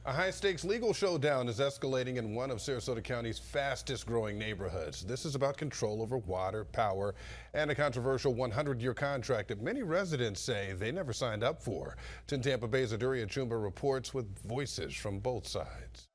A high-stakes legal showdown is escalating in one of Sarasota County's fastest-growing neighborhoods. This is about control over water, power, and a controversial 100-year contract that many residents say they never signed up for. 10 Tampa Bay's Aduria Chumba reports with voices from both sides.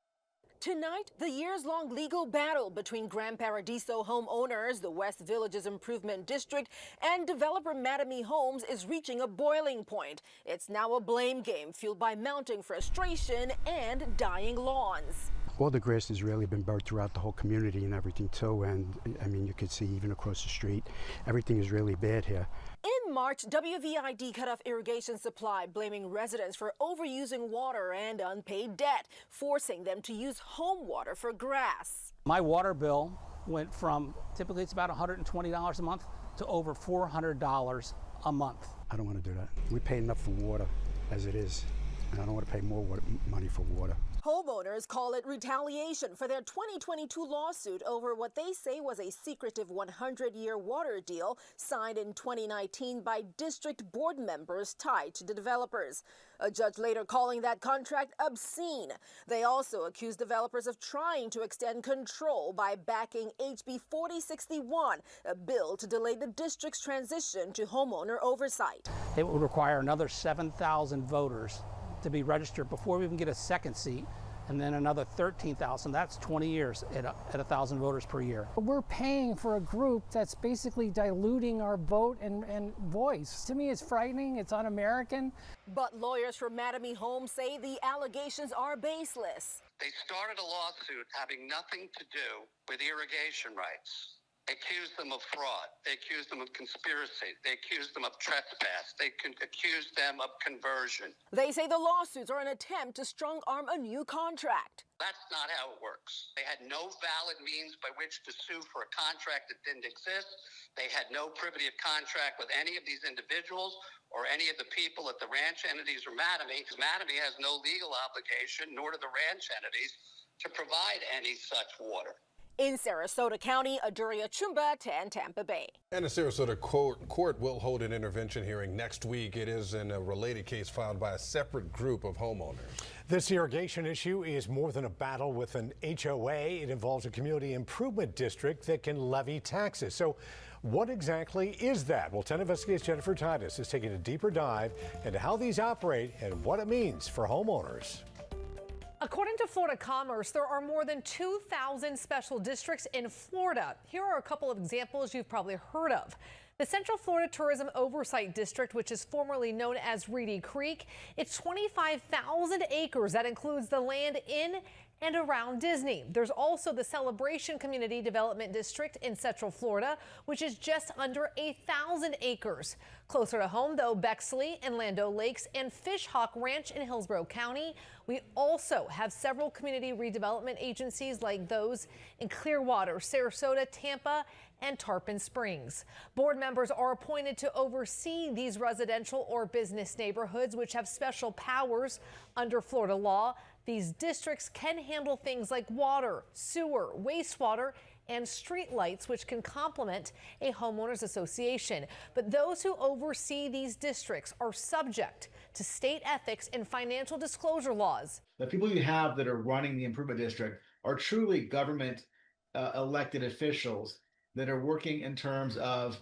Tonight, the years-long legal battle between Grand Paradiso homeowners, the West Villages Improvement District, and developer Mattamy Homes is reaching a boiling point. It's now a blame game fueled by mounting frustration and dying lawns. All the grass has really been burned throughout the whole community and everything too, and I mean you could see even across the street, everything is really bad here. In March, WVID cut off irrigation supply, blaming residents for overusing water and unpaid debt, forcing them to use home water for grass. My water bill went from, typically it's about $120 a month, to over $400 a month. I don't want to do that. We pay enough for water as it is, and I don't want to pay more money for water. Homeowners call it retaliation for their 2022 lawsuit over what they say was a secretive 100-year water deal signed in 2019 by district board members tied to the developers. A judge later calling that contract obscene. They also accused developers of trying to extend control by backing HB 4061, a bill to delay the district's transition to homeowner oversight. It would require another 7,000 voters to be registered before we even get a second seat, and then another 13,000. That's 20 years at 1,000 voters per year. We're paying for a group that's basically diluting our vote and voice. To me, it's frightening. It's un-American. But lawyers for Mattamy Homes say the allegations are baseless. They started a lawsuit having nothing to do with irrigation rights. They accused them of fraud. They accused them of conspiracy. They accused them of trespass. They accused them of conversion. They say the lawsuits are an attempt to strong-arm a new contract. That's not how it works. They had no valid means by which to sue for a contract that didn't exist. They had no privity of contract with any of these individuals or any of the people at the ranch entities or Mattamy. Mattamy has no legal obligation, nor do the ranch entities, to provide any such water. In Sarasota County, Aduria Chumba, 10 Tampa Bay. And a Sarasota court will hold an intervention hearing next week. It is in a related case filed by a separate group of homeowners. This irrigation issue is more than a battle with an HOA. It involves a community improvement district that can levy taxes. So what exactly is that? Well, 10 Investigates' Jennifer Titus is taking a deeper dive into how these operate and what it means for homeowners. According to Florida Commerce, there are more than 2,000 special districts in Florida. Here are a couple of examples you've probably heard of. The Central Florida Tourism Oversight District, which is formerly known as Reedy Creek, it's 25,000 acres. That includes the land in and around Disney. There's also the Celebration Community Development District in Central Florida, which is just under 1,000 acres. Closer to home, though, Bexley and Lando Lakes and Fish Hawk Ranch in Hillsborough County. We also have several community redevelopment agencies like those in Clearwater, Sarasota, Tampa, and Tarpon Springs. Board members are appointed to oversee these residential or business neighborhoods, which have special powers under Florida law. These districts can handle things like water, sewer, wastewater, and street lights, which can complement a homeowners association. But those who oversee these districts are subject to state ethics and financial disclosure laws. The people you have that are running the improvement district are truly government elected officials that are working in terms of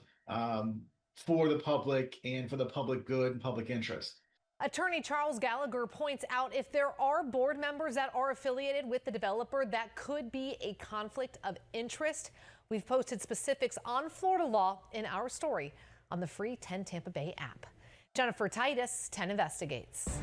for the public and for the public good and public interest. Attorney Charles Gallagher points out if there are board members that are affiliated with the developer, that could be a conflict of interest. We've posted specifics on Florida law in our story on the free 10 Tampa Bay app. Jennifer Titus, 10 Investigates.